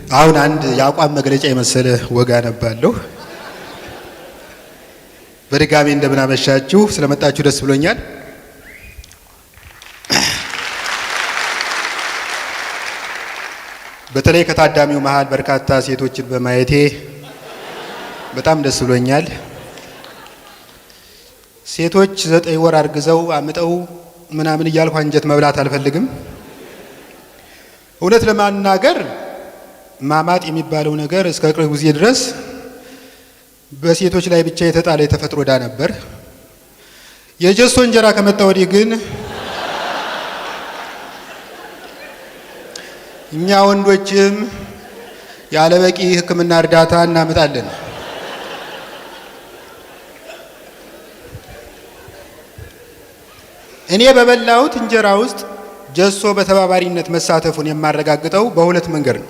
አሁን አንድ የአቋም መግለጫ የመሰለ ወጋ ነባለሁ። በድጋሚ እንደምን አመሻችሁ፣ ስለመጣችሁ ደስ ብሎኛል። በተለይ ከታዳሚው መሃል በርካታ ሴቶችን በማየቴ በጣም ደስ ብሎኛል። ሴቶች 9 ወር አርግዘው አምጠው ምናምን እያልኩ አንጀት መብላት አልፈልግም። እውነት ለማናገር ማማጥ የሚባለው ነገር እስከ ቅርብ ጊዜ ድረስ በሴቶች ላይ ብቻ የተጣለ የተፈጥሮ ዕዳ ነበር። የጀሶ እንጀራ ከመጣ ወዲህ ግን እኛ ወንዶችም ያለ በቂ ሕክምና እርዳታ እናመጣለን። እኔ በበላሁት እንጀራ ውስጥ ጀሶ በተባባሪነት መሳተፉን የማረጋግጠው በሁለት መንገድ ነው።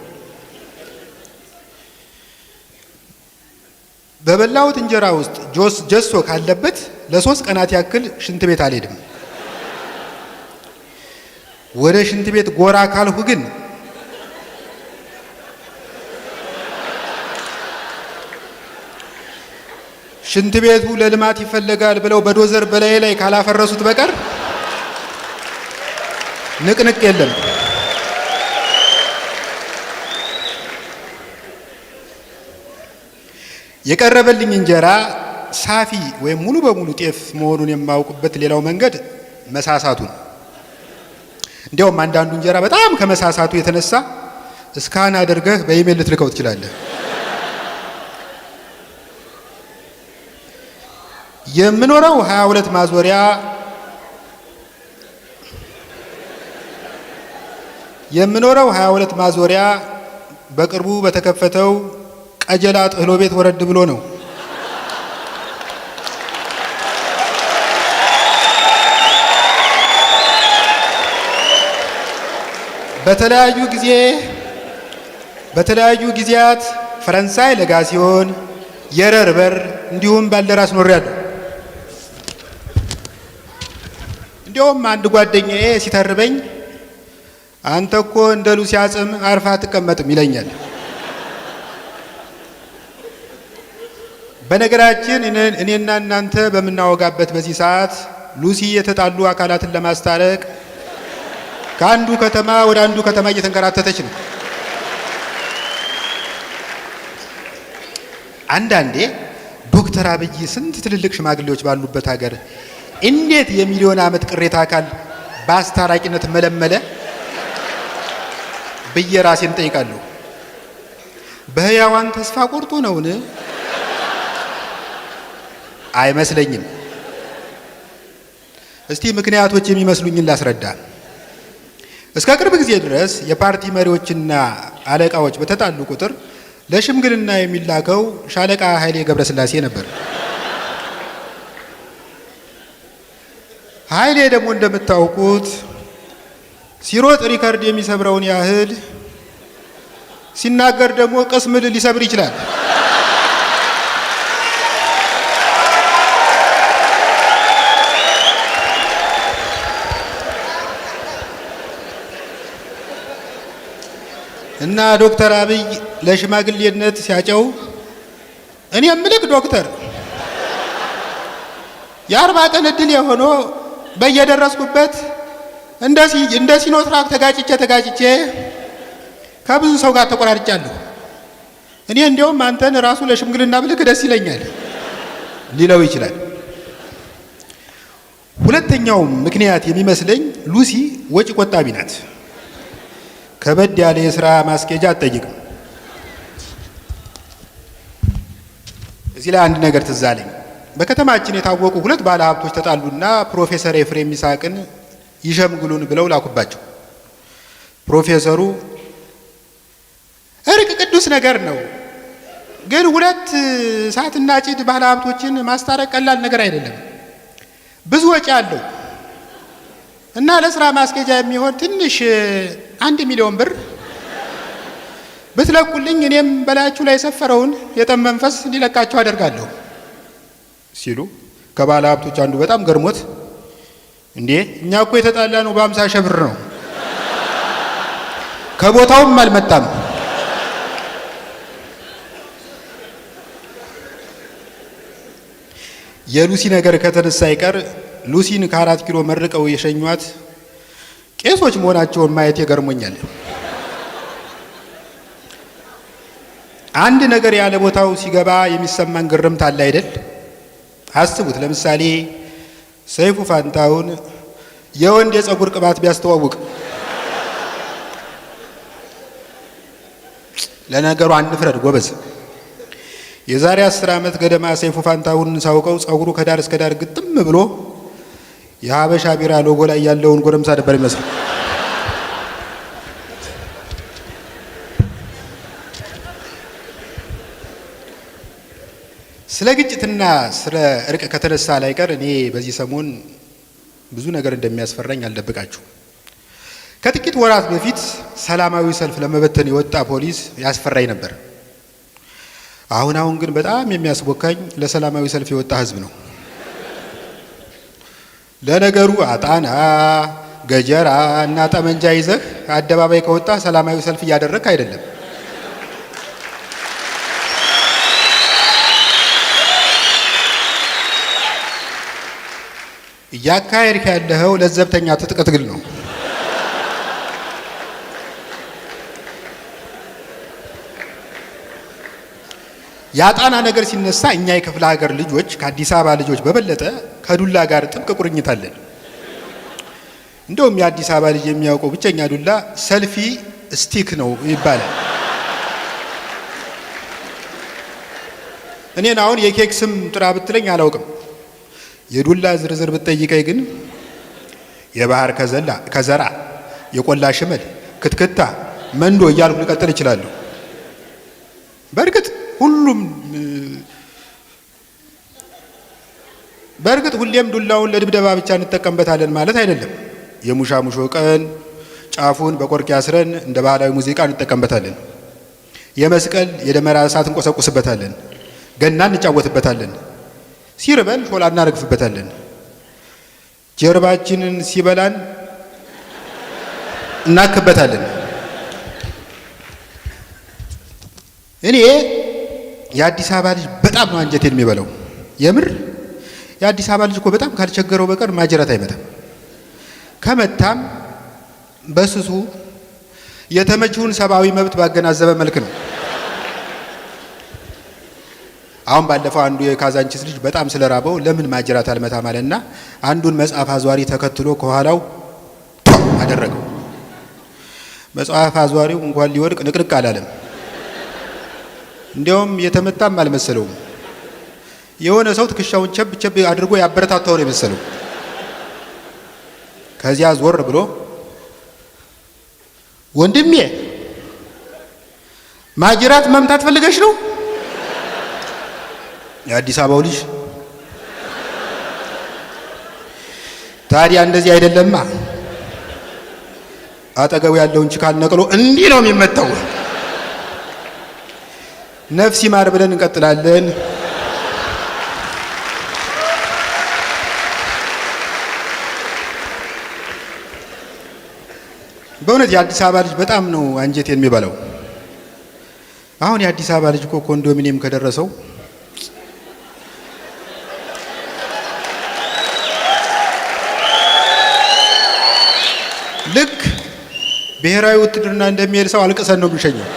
በበላሁት እንጀራ ውስጥ ጀሶ ካለበት ለ3 ቀናት ያክል ሽንት ቤት አልሄድም። ወደ ሽንት ቤት ጎራ ካልሁ ግን ሽንት ቤቱ ለልማት ይፈለጋል ብለው በዶዘር በላይ ላይ ካላፈረሱት በቀር ንቅንቅ የለም። የቀረበልኝ እንጀራ ሳፊ ወይም ሙሉ በሙሉ ጤፍ መሆኑን የማውቅበት ሌላው መንገድ መሳሳቱ ነው። እንዲያውም አንዳንዱ እንጀራ በጣም ከመሳሳቱ የተነሳ እስካን አድርገህ በኢሜል ልትልከው ትችላለህ። የምኖረው 22 ማዞሪያ በቅርቡ በተከፈተው ቀጀላ ጥህሎ ቤት ወረድ ብሎ ነው። በተለያዩ ጊዜያት ፈረንሳይ ለጋሲዮን፣ የረር በር እንዲሁም ባልደራስ ኖሬያለሁ። እንዲያውም አንድ ጓደኛዬ ሲተርበኝ አንተ እኮ እንደ ሉሲ አጽም አርፋ አትቀመጥም ይለኛል። በነገራችን እኔና እናንተ በምናወጋበት በዚህ ሰዓት ሉሲ የተጣሉ አካላትን ለማስታረቅ ከአንዱ ከተማ ወደ አንዱ ከተማ እየተንከራተተች ነው። አንዳንዴ ዶክተር አብይ ስንት ትልልቅ ሽማግሌዎች ባሉበት ሀገር እንዴት የሚሊዮን ዓመት ቅሬታ አካል በአስታራቂነት መለመለ ብዬ ራሴን ጠይቃለሁ። በህያዋን ተስፋ ቆርጦ ነውን? አይመስለኝም። እስቲ ምክንያቶች የሚመስሉኝን ላስረዳ። እስከ ቅርብ ጊዜ ድረስ የፓርቲ መሪዎችና አለቃዎች በተጣሉ ቁጥር ለሽምግልና የሚላከው ሻለቃ ኃይሌ ገብረስላሴ ነበር። ኃይሌ ደግሞ እንደምታውቁት ሲሮጥ ሪከርድ የሚሰብረውን ያህል ሲናገር ደግሞ ቅስም ሊሰብር ይችላል። እና ዶክተር አብይ ለሽማግሌነት ሲያጨው እኔ የምልክ ዶክተር የ40 ቀን እድል የሆነው በየደረስኩበት እንደ ሲኖትራክ ተጋጭቼ ከብዙ ሰው ጋር ተቆራርጫለሁ። እኔ እንዲያውም አንተን ራሱ ለሽምግልና ብልክ ደስ ይለኛል ሊለው ይችላል። ሁለተኛው ምክንያት የሚመስለኝ ሉሲ ወጪ ቆጣቢ ናት። ከበድ ያለ የሥራ ማስኬጃ አትጠይቅም። እዚህ ላይ አንድ ነገር ትዝ አለኝ። በከተማችን የታወቁ 2 ባለ ሀብቶች ተጣሉና ፕሮፌሰር ኤፍሬም ይስሐቅን ይሸምግሉን ብለው ላኩባቸው። ፕሮፌሰሩ እርቅ ቅዱስ ነገር ነው፣ ግን 2 እሳትና ጭድ ባለ ሀብቶችን ማስታረቅ ቀላል ነገር አይደለም፣ ብዙ ወጪ አለው እና ለሥራ ማስኬጃ የሚሆን ትንሽ 1 ሚሊዮን ብር ብትለቁልኝ እኔም በላያችሁ ላይ የሰፈረውን የጠብ መንፈስ እንዲለቃችሁ አደርጋለሁ ሲሉ ከባለ ሀብቶች አንዱ በጣም ገርሞት እንዴ እኛ እኮ የተጣላ ነው በ50 ሺህ ብር ነው፣ ከቦታውም አልመጣም የሉሲ ነገር ከተነሳ አይቀር ሉሲን ከ4 ኪሎ መርቀው የሸኟት ቄሶች መሆናቸውን ማየት ይገርሞኛል። አንድ ነገር ያለ ቦታው ሲገባ የሚሰማን ግርምት አለ አይደል? አስቡት። ለምሳሌ ሰይፉ ፋንታሁን የወንድ የፀጉር ቅባት ቢያስተዋውቅ፣ ለነገሩ አንፍረድ ጎበዝ። የዛሬ 10 ዓመት ገደማ ሰይፉ ፋንታሁን ሳውቀው ፀጉሩ ከዳር እስከ ዳር ግጥም ብሎ የሀበሻ ቢራ ሎጎ ላይ ያለውን ጎረምሳ ነበር ይመስል። ስለ ግጭትና ስለ እርቅ ከተነሳ ላይቀር እኔ በዚህ ሰሞን ብዙ ነገር እንደሚያስፈራኝ አልደብቃችሁ። ከጥቂት ወራት በፊት ሰላማዊ ሰልፍ ለመበተን የወጣ ፖሊስ ያስፈራኝ ነበር። አሁን ግን በጣም የሚያስቦካኝ ለሰላማዊ ሰልፍ የወጣ ህዝብ ነው። ለነገሩ አጣና ገጀራ እና ጠመንጃ ይዘህ አደባባይ ከወጣ ሰላማዊ ሰልፍ እያደረግክ አይደለም። እያካሄድክ ያለኸው ለዘብተኛ ትጥቅ ትግል ነው። የአጣና ነገር ሲነሳ እኛ የክፍለ ሀገር ልጆች ከአዲስ አበባ ልጆች በበለጠ ከዱላ ጋር ጥብቅ ቁርኝት አለን። እንደውም የአዲስ አበባ ልጅ የሚያውቀው ብቸኛ ዱላ ሰልፊ ስቲክ ነው ይባላል። እኔን አሁን የኬክ ስም ጥራ ብትለኝ አላውቅም። የዱላ ዝርዝር ብትጠይቀኝ ግን የባህር ከዘራ፣ የቆላ ሽመል፣ ክትክታ፣ መንዶ እያልኩ ልቀጥል እችላለሁ። በእርግጥ ሁሌም ዱላውን ለድብደባ ብቻ እንጠቀምበታለን ማለት አይደለም። የሙሻሙሾ ቀን ጫፉን በቆርቅ ያስረን እንደ ባህላዊ ሙዚቃ እንጠቀምበታለን። የመስቀል የደመራ እሳት እንቆሰቁስበታለን። ገና እንጫወትበታለን። ሲርበን ሾላ እናረግፍበታለን። ጀርባችንን ሲበላን እናክበታለን። እኔ የአዲስ አበባ ልጅ በጣም ነው አንጀቴን የሚበላው። የምር የአዲስ አበባ ልጅ እኮ በጣም ካልቸገረው በቀር ማጀራት አይመታም። ከመታም በስሱ የተመችውን ሰብአዊ መብት ባገናዘበ መልክ ነው። አሁን ባለፈው አንዱ የካዛንቺስ ልጅ በጣም ስለራበው ለምን ማጀራት አልመታም አለና አንዱን መጽሐፍ አዟሪ ተከትሎ ከኋላው አደረገው። መጽሐፍ አዟሪው እንኳን ሊወድቅ ንቅንቅ አላለም። እንዲያውም የተመታም አልመሰለውም። የሆነ ሰው ትከሻውን ቸብ ቸብ አድርጎ ያበረታታው ነው የመሰለው። ከዚያ ዞር ብሎ ወንድሜ ማጅራት መምታት ፈልገሽ ነው? የአዲስ አበባው ልጅ ታዲያ እንደዚህ አይደለማ። አጠገቡ ያለውን ችካል ነቅሎ እንዲህ ነው የሚመታው። ነፍስ ይማር ብለን እንቀጥላለን። በእውነት የአዲስ አበባ ልጅ በጣም ነው አንጀት የሚበላው። አሁን የአዲስ አበባ ልጅ እኮ ኮንዶሚኒየም ከደረሰው ልክ ብሔራዊ ውትድርና እንደሚሄድ ሰው አልቅሰን ነው የሚሸኘው።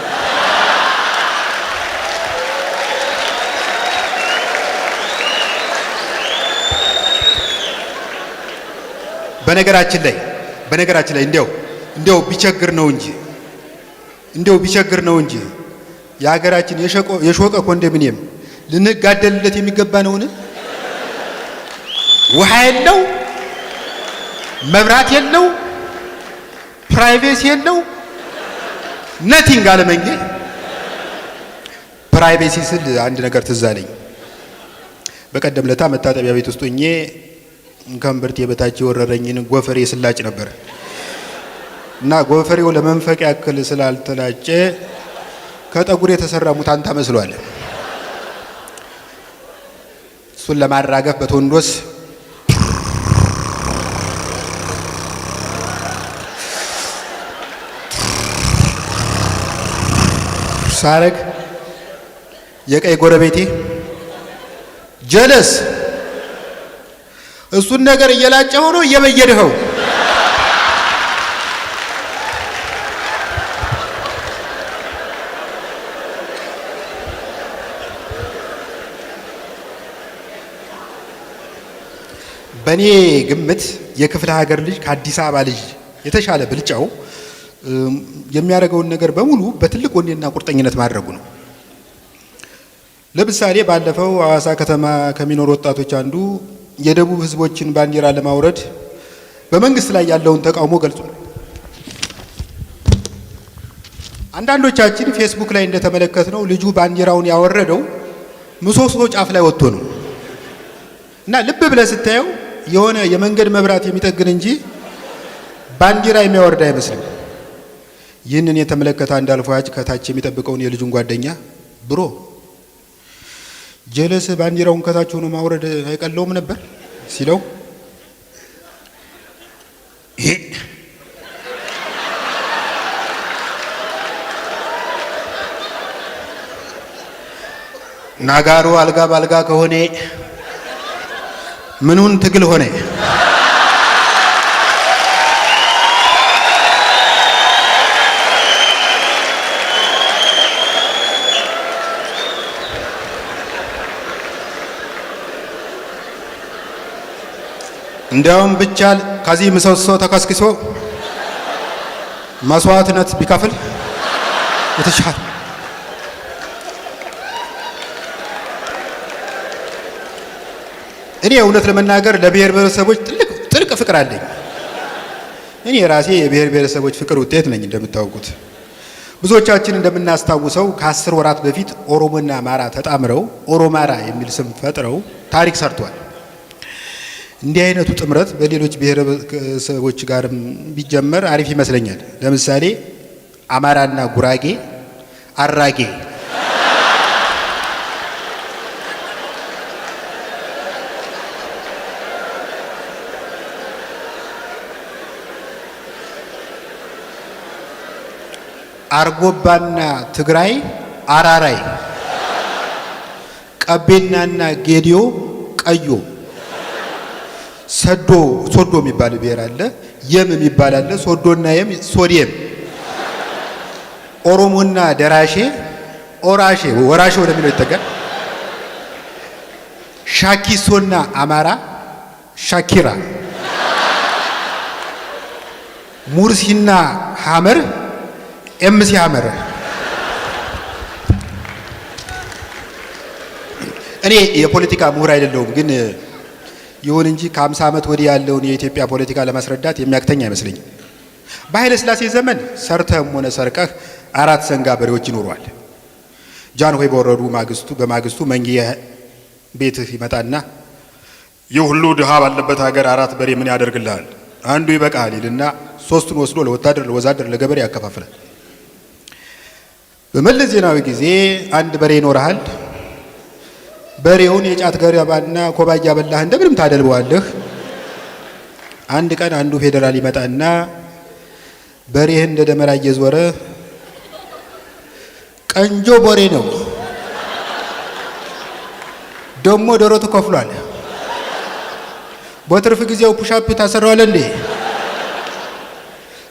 በነገራችን ላይ እንዲያው ቢቸግር ነው እንጂ የሀገራችን የሾቀ ኮንዶሚኒየም ልንጋደልለት የሚገባ ነውን? ውሃ የለው፣ መብራት የለው፣ ፕራይቬሲ የለው፣ ነቲንግ አለመንጌ። ፕራይቬሲ ስል አንድ ነገር ትዝ አለኝ። በቀደም ለታ መታጠቢያ ቤት ውስጥ ሆኜ ከእምብርቴ በታች የወረረኝን ጎፈሬ ስላጭ ነበር እና ጎፈሬው ለመንፈቅ ያክል ስላልተላጨ ከጠጉር የተሰራ ሙታንታ መስሏል። እሱን ለማራገፍ በቶንዶስ ሳረግ የቀይ ጎረቤቴ ጀለስ እሱን ነገር እየላጨ ሆኖ እየበየድኸው በእኔ ግምት የክፍለ ሀገር ልጅ ከአዲስ አበባ ልጅ የተሻለ ብልጫው የሚያደርገውን ነገር በሙሉ በትልቅ ወኔና ቁርጠኝነት ማድረጉ ነው። ለምሳሌ ባለፈው ሐዋሳ ከተማ ከሚኖሩ ወጣቶች አንዱ የደቡብ ህዝቦችን ባንዲራ ለማውረድ በመንግስት ላይ ያለውን ተቃውሞ ገልጿል። አንዳንዶቻችን ፌስቡክ ላይ እንደተመለከትነው ልጁ ባንዲራውን ያወረደው ምሰሶ ጫፍ ላይ ወጥቶ ነው እና ልብ ብለህ ስታየው የሆነ የመንገድ መብራት የሚጠግን እንጂ ባንዲራ የሚያወርድ አይመስልም። ይህንን የተመለከተ አንድ አልፎያጅ ከታች የሚጠብቀውን የልጁን ጓደኛ ብሮ ጀለስ ባንዲራውን ከታች ሆኖ ማውረድ አይቀለውም ነበር ሲለው ይሄ ናጋሩ አልጋ ባልጋ ከሆነ ምኑን ትግል ሆነ? እንዲያውም ብቻል ከዚህ ምሰሶ ተከስክሶ መስዋዕትነት ቢከፍል የተሻለ። እኔ እውነት ለመናገር ለብሔር ብሔረሰቦች ጥልቅ ፍቅር አለኝ። እኔ ራሴ የብሔር ብሔረሰቦች ፍቅር ውጤት ነኝ። እንደምታውቁት ብዙዎቻችን እንደምናስታውሰው ከ10 ወራት በፊት ኦሮሞና አማራ ተጣምረው ኦሮማራ የሚል ስም ፈጥረው ታሪክ ሰርቷል። እንዲህ አይነቱ ጥምረት በሌሎች ብሔረሰቦች ጋርም ቢጀመር አሪፍ ይመስለኛል። ለምሳሌ አማራና ጉራጌ አራጌ፣ አርጎባና ትግራይ አራራይ፣ ቀቤናና ጌዲዮ ቀዮ፣ ሶዶ የሚባል ብሔር አለ፣ የም የሚባል አለ፣ ሶዶና የም ሶዲየም፣ ኦሮሞና ደራሼ ኦራሼ ወራሼ ወደሚለው ይጠጋል፣ ሻኪሶና አማራ ሻኪራ፣ ሙርሲና ሐመር ኤምሲ ሐመር። እኔ የፖለቲካ ምሁር አይደለሁም፣ ግን ይሁን እንጂ ከ50 ዓመት ወዲህ ያለውን የኢትዮጵያ ፖለቲካ ለማስረዳት የሚያክተኝ አይመስለኝም። በኃይለ ሥላሴ ዘመን ሰርተህም ሆነ ሰርቀህ 4 ሰንጋ በሬዎች ይኖሯል። ጃንሆይ በወረዱ በማግስቱ መንጌ ቤትህ ይመጣና ይህ ሁሉ ድሃ ባለበት ሀገር 4 በሬ ምን ያደርግልሃል? አንዱ ይበቃል ይልና 3ቱን ወስዶ ለወታደር፣ ለወዛደር፣ ለገበሬ ያከፋፍላል። በመለስ ዜናዊ ጊዜ 1 በሬ ይኖርሃል። በሬውን የጫት ገረባና ኮባያ በላህ እንደምንም ታደልበዋለህ። አንድ ቀን አንዱ ፌዴራል ይመጣና በሬህን እንደ ደመራ እየዞረ ቀንጆ በሬ ነው ደሞ ዶሮ ተከፍሏል፣ በትርፍ ጊዜው ፑሻፕ ታሰራዋል እንዴ?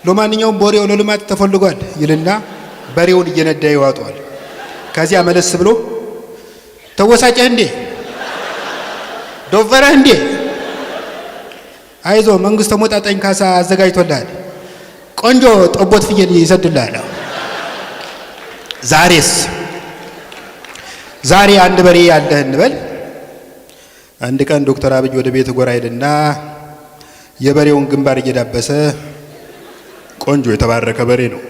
ለማንኛውም በሬው ለልማት ተፈልጓል ይልና በሬውን እየነዳ ይዋጧል። ከዚያ መለስ ብሎ ተወሳጨህ እንዴ? ዶቨረህ እንዴ? አይዞ መንግስት ተሞጣጣኝ ካሳ አዘጋጅቶልሃል፣ ቆንጆ ጠቦት ፍየል ይሰድልሃል። ዛሬ 1 በሬ ያለህ እንበል። አንድ ቀን ዶክተር አብይ ወደ ቤት ጎራ ሄድና የበሬውን ግንባር እየዳበሰ ቆንጆ የተባረከ በሬ ነው፣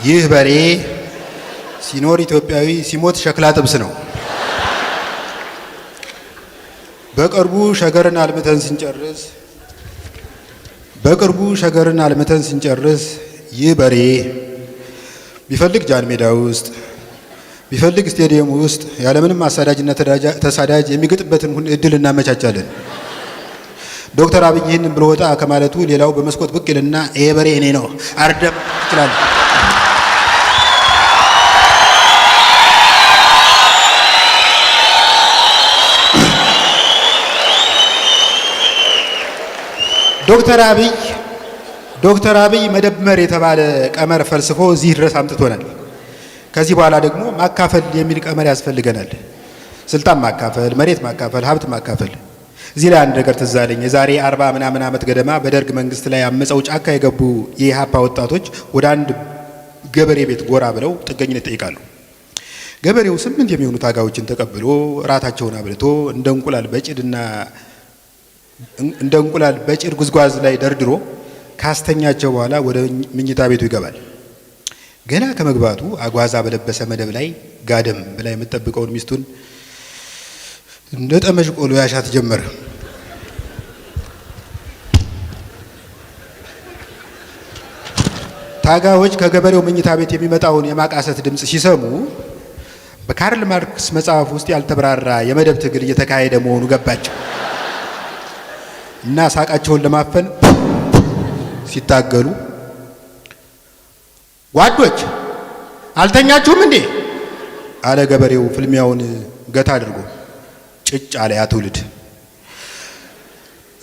ይህ በሬ ሲኖር ኢትዮጵያዊ ሲሞት ሸክላ ጥብስ ነው። በቅርቡ ሸገርን አልምተን ስንጨርስ ይህ በሬ ቢፈልግ ጃን ሜዳ ውስጥ ቢፈልግ ስቴዲየም ውስጥ ያለምንም አሳዳጅና ተሳዳጅ የሚገጥበትን እድል እናመቻቻለን። ዶክተር አብይ ይህንን ብሎ ወጣ ከማለቱ ሌላው በመስኮት ብቅ ይልና ይሄ በሬ እኔ ነው አርደም ይችላል። ዶክተር አብይ መደመር የተባለ ቀመር ፈልስፎ እዚህ ድረስ አምጥቶናል። ከዚህ በኋላ ደግሞ ማካፈል የሚል ቀመር ያስፈልገናል። ስልጣን ማካፈል፣ መሬት ማካፈል፣ ሀብት ማካፈል። እዚህ ላይ አንድ ነገር ትዝ አለኝ። የዛሬ 40 ምናምን ዓመት ገደማ በደርግ መንግስት ላይ አመፀው ጫካ የገቡ የኢሃፓ ወጣቶች ወደ አንድ ገበሬ ቤት ጎራ ብለው ጥገኝነት ይጠይቃሉ። ገበሬው 8 የሚሆኑ ታጋዮችን ተቀብሎ ራታቸውን አብልቶ እንደ እንቁላል በጭድ ጉዝጓዝ ላይ ደርድሮ ካስተኛቸው በኋላ ወደ ምኝታ ቤቱ ይገባል። ገና ከመግባቱ አጓዛ በለበሰ መደብ ላይ ጋደም ብላ የምትጠብቀውን ሚስቱን እንደ ጠመዥ ቆሎ ያሻት ጀመረ። ታጋዮች ከገበሬው ምኝታ ቤት የሚመጣውን የማቃሰት ድምፅ ሲሰሙ በካርል ማርክስ መጽሐፍ ውስጥ ያልተብራራ የመደብ ትግል እየተካሄደ መሆኑ ገባቸው እና ሳቃቸውን ለማፈን ሲታገሉ ጓዶች አልተኛችሁም እንዴ አለ ገበሬው ፍልሚያውን ገታ አድርጎ። ጭጭ አለ ያ ትውልድ።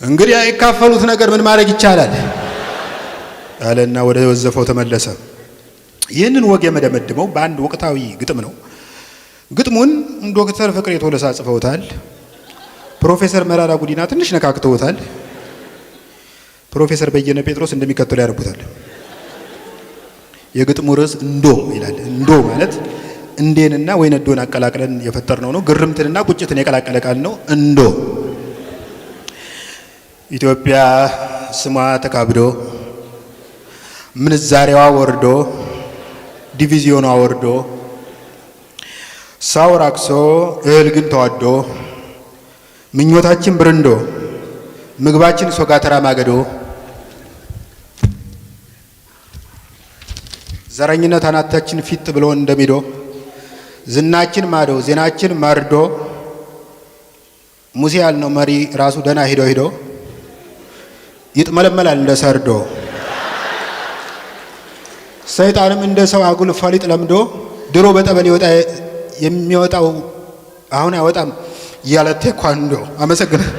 እንግዲህ አይካፈሉት ነገር ምን ማድረግ ይቻላል አለና ወደ ወዘፈው ተመለሰ። ይህንን ወግ የመደመድመው በአንድ ወቅታዊ ግጥም ነው። ግጥሙን ዶክተር ፍቅሬ ቶለሳ ጽፈውታል። ፕሮፌሰር መራራ ጉዲና ትንሽ ነካክተውታል። ፕሮፌሰር በየነ ጴጥሮስ እንደሚከተሉ ያደርጉታል። የግጥሙ ርዕስ እንዶ ይላል። እንዶ ማለት እንዴንና ወይነዶን አቀላቅለን የፈጠርነው ነው። ግርምትንና ቁጭትን የቀላቀለ ቃል ነው። እንዶ ኢትዮጵያ ስሟ ተካብዶ ምንዛሬዋ ወርዶ ዲቪዚዮኗ ወርዶ ሳው ራክሶ እህል ግን ተዋዶ ምኞታችን ብርንዶ ምግባችን ሶጋተራ ማገዶ ዘረኝነት አናታችን ፊት ብሎ እንደሚዶ ዝናችን ማዶ ዜናችን መርዶ ሙሴ ያልነው መሪ ራሱ ደና ሂዶ ይጥመለመላል እንደ ሰርዶ ሰይጣንም እንደ ሰው አጉል ፈሊጥ ለምዶ ድሮ በጠበል ይወጣ የሚወጣው አሁን አይወጣም ያለ ቴኳንዶ። አመሰግናለሁ።